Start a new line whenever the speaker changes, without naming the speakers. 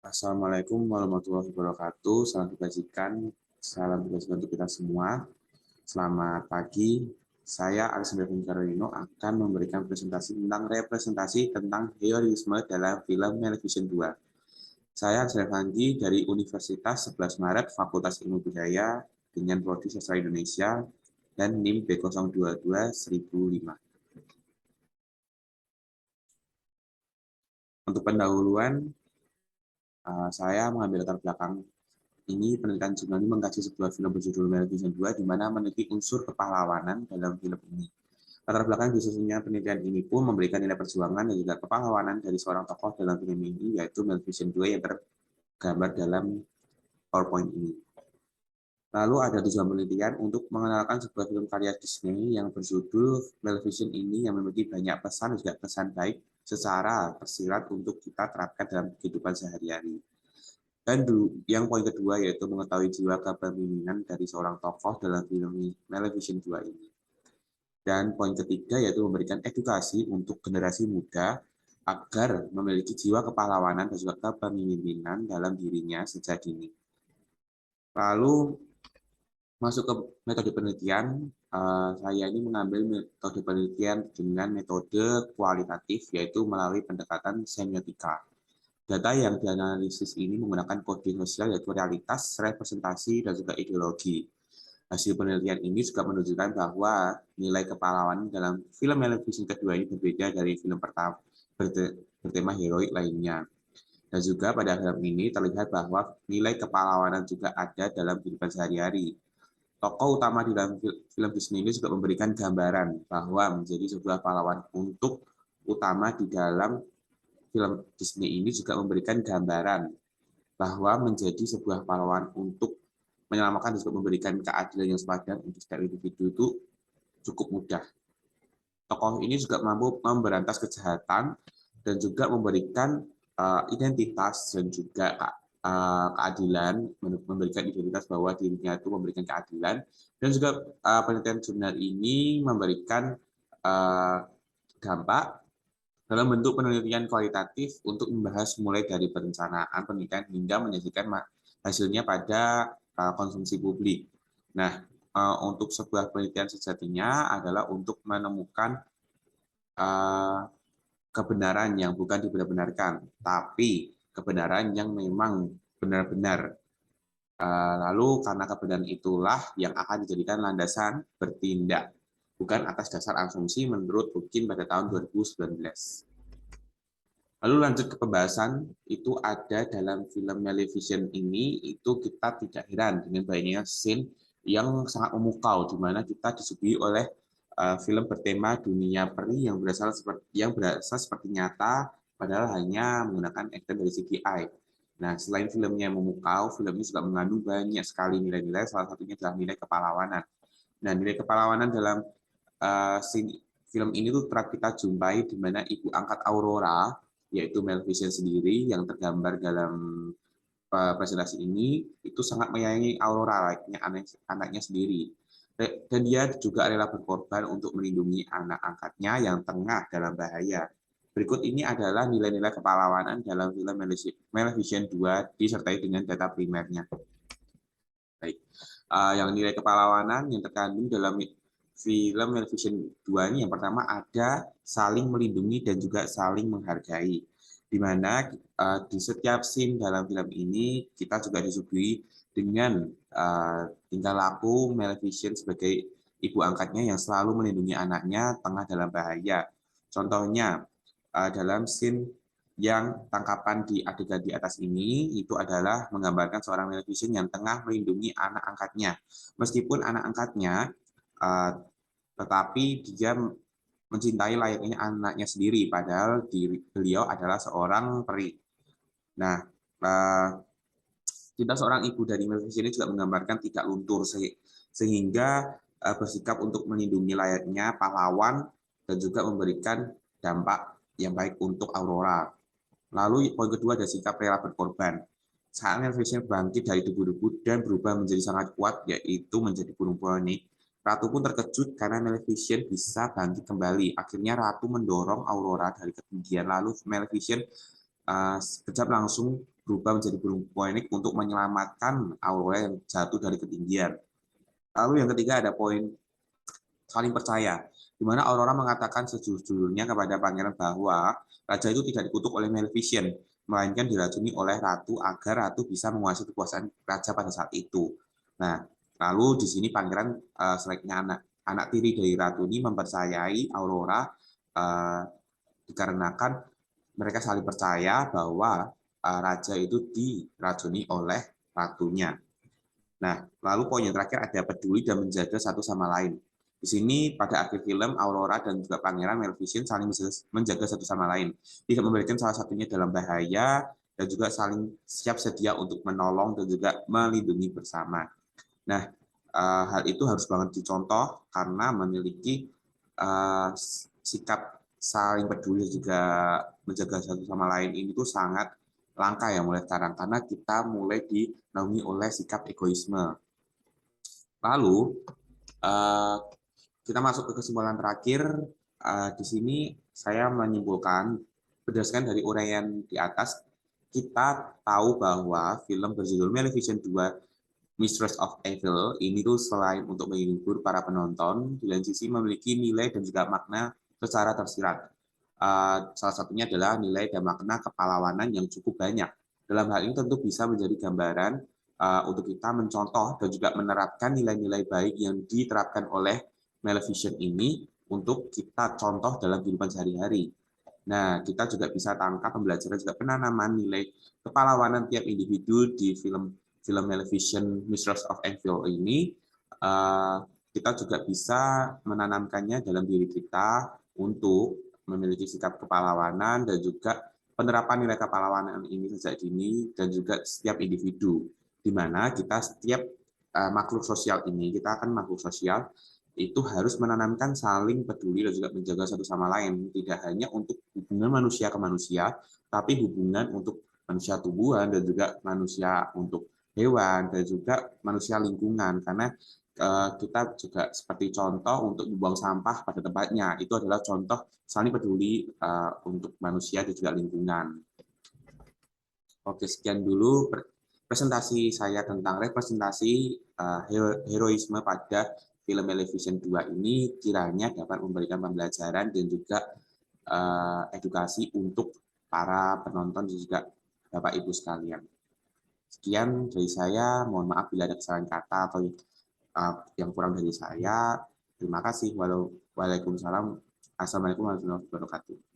Assalamualaikum warahmatullahi wabarakatuh. Salam kebajikan untuk kita semua. Selamat pagi. Saya Alexander Carolino akan memberikan presentasi tentang heroisme dalam film Maleficent 2. Saya Alexander Fandi dari Universitas 11 Maret Fakultas Ilmu Budaya dengan Prodi Sastra Indonesia dan NIM B022-1005. Untuk pendahuluan, saya mengambil latar belakang ini. Penelitian jurnal ini mengkaji sebuah film berjudul Maleficent 2 di mana meneliti unsur kepahlawanan dalam film ini. Latar belakang disusunnya penelitian ini pun memberikan nilai perjuangan dan juga kepahlawanan dari seorang tokoh dalam film ini, yaitu Maleficent 2 yang tergambar dalam PowerPoint ini. Lalu ada tujuan penelitian untuk mengenalkan sebuah film karya Disney yang berjudul Maleficent ini yang memiliki banyak pesan dan juga pesan baik secara tersirat untuk kita terapkan dalam kehidupan sehari-hari. Dan yang poin kedua yaitu mengetahui jiwa kepemimpinan dari seorang tokoh dalam film Maleficent 2 ini. Dan poin ketiga yaitu memberikan edukasi untuk generasi muda agar memiliki jiwa kepahlawanan dan juga kepemimpinan dalam dirinya sejak dini. Lalu masuk ke metode penelitian, saya ini mengambil metode penelitian dengan metode kualitatif yaitu melalui pendekatan semiotika. Data yang dianalisis ini menggunakan kode sosial yaitu realitas, representasi, dan juga ideologi. Hasil penelitian ini juga menunjukkan bahwa nilai kepahlawanan dalam film Maleficent kedua ini berbeda dari film pertama bertema heroik lainnya. Dan juga pada film ini terlihat bahwa nilai kepahlawanan juga ada dalam kehidupan sehari-hari. Tokoh utama di dalam film Disney ini juga memberikan gambaran bahwa menjadi sebuah pahlawan untuk utama di dalam film Disney ini juga memberikan gambaran bahwa menjadi sebuah pahlawan untuk menyelamatkan dan juga memberikan keadilan yang sepadan untuk setiap individu itu cukup mudah. Tokoh ini juga mampu memberantas kejahatan dan juga memberikan identitas dan juga keadilan, memberikan identitas bahwa dirinya itu memberikan keadilan, dan juga penelitian jurnal ini memberikan dampak dalam bentuk penelitian kualitatif untuk membahas mulai dari perencanaan penelitian hingga menyajikan hasilnya pada konsumsi publik. Nah, untuk sebuah penelitian sejatinya adalah untuk menemukan kebenaran yang bukan dibenar-benarkan, tapi kebenaran yang memang benar-benar. Lalu karena kebenaran itulah yang akan dijadikan landasan bertindak, bukan atas dasar asumsi menurut Hukin pada tahun 2019. Lalu lanjut ke pembahasan, itu ada dalam film Maleficent ini, itu kita tidak heran dengan banyaknya scene yang sangat memukau, di mana kita disuguhi oleh film bertema dunia peri yang berasa seperti nyata, padahal hanya menggunakan aktor dari CGI. Nah, selain filmnya memukau, film ini juga mengandung banyak sekali nilai-nilai, salah satunya adalah nilai kepahlawanan. Nah, nilai kepahlawanan dalam scene film ini tuh kerap kita jumpai di mana ibu angkat Aurora, yaitu Maleficent sendiri yang tergambar dalam presentasi ini, itu sangat menyayangi Aurora, layaknya anaknya sendiri. Dan dia juga rela berkorban untuk melindungi anak angkatnya yang tengah dalam bahaya. Berikut ini adalah nilai-nilai kepahlawanan dalam film Maleficent 2 disertai dengan data primernya. Baik. Yang nilai kepahlawanan yang terkandung dalam film Maleficent 2 ini yang pertama ada saling melindungi dan juga saling menghargai. Di mana di setiap scene dalam film ini kita juga disuguhi dengan tingkah laku Maleficent sebagai ibu angkatnya yang selalu melindungi anaknya tengah dalam bahaya. Contohnya dalam scene yang tangkapan di adegan di atas ini itu adalah menggambarkan seorang Maleficent yang tengah melindungi anak angkatnya. Meskipun anak angkatnya tetapi dia mencintai layaknya anaknya sendiri, padahal beliau adalah seorang peri. Nah, kita seorang ibu dari Maleficent ini juga menggambarkan tidak luntur, sehingga bersikap untuk melindungi layaknya pahlawan dan juga memberikan dampak yang baik untuk Aurora. Lalu poin kedua ada sikap rela berkorban. Saat Maleficent bangkit dari debu-debu dan berubah menjadi sangat kuat, yaitu menjadi burung poni, Ratu pun terkejut karena Maleficent bisa bangkit kembali. Akhirnya Ratu mendorong Aurora dari ketinggian, lalu Maleficent sekejap langsung berubah menjadi burung poenik untuk menyelamatkan Aurora yang jatuh dari ketinggian. Lalu yang ketiga ada poin saling percaya, di mana Aurora mengatakan sejujurnya kepada pangeran bahwa raja itu tidak dikutuk oleh Maleficent, melainkan diracuni oleh ratu agar ratu bisa menguasai kekuasaan raja pada saat itu. Nah, lalu di sini pangeran sebaiknya anak tiri dari ratu ini mempercayai Aurora dikarenakan mereka saling percaya bahwa raja itu diracuni oleh ratunya. Nah, lalu poin yang terakhir ada peduli dan menjaga satu sama lain. Di sini pada akhir film Aurora dan juga Pangeran Maleficent saling menjaga satu sama lain, tidak memberikan salah satunya dalam bahaya dan juga saling siap sedia untuk menolong dan juga melindungi bersama. Nah, hal itu harus banget dicontoh karena memiliki sikap saling peduli juga menjaga satu sama lain ini tuh sangat langka ya mulai sekarang karena kita mulai dinaungi oleh sikap egoisme. Lalu kita masuk ke kesimpulan terakhir. Di sini saya menyimpulkan berdasarkan dari uraian di atas, kita tahu bahwa film berjudul Maleficent 2 Mistress of Evil ini tuh selain untuk menghibur para penonton, di lain sisi memiliki nilai dan juga makna secara tersirat. Salah satunya adalah nilai dan makna kepahlawanan yang cukup banyak. Dalam hal ini tentu bisa menjadi gambaran untuk kita mencontoh dan juga menerapkan nilai-nilai baik yang diterapkan oleh Maleficent ini untuk kita contoh dalam kehidupan sehari-hari. Nah, kita juga bisa tangkap pembelajaran juga penanaman nilai kepahlawanan tiap individu di film Maleficent Mistress of Evil ini. Kita juga bisa menanamkannya dalam diri kita untuk memiliki sikap kepahlawanan dan juga penerapan nilai kepahlawanan ini sejak dini dan juga setiap individu, di mana kita setiap makhluk sosial ini, kita akan makhluk sosial itu harus menanamkan saling peduli dan juga menjaga satu sama lain, tidak hanya untuk hubungan manusia ke manusia, tapi hubungan untuk manusia tumbuhan dan juga manusia untuk hewan dan juga manusia lingkungan, karena kita juga seperti contoh untuk membuang sampah pada tempatnya, itu adalah contoh saling peduli untuk manusia dan juga lingkungan. Oke, sekian dulu presentasi saya tentang representasi heroisme pada film Maleficent 2 ini, kiranya dapat memberikan pembelajaran dan juga edukasi untuk para penonton dan juga Bapak Ibu sekalian. Sekian dari saya, mohon maaf bila ada kesalahan kata atau yang kurang dari saya. Terima kasih. Waalaikumsalam. Assalamualaikum warahmatullahi wabarakatuh.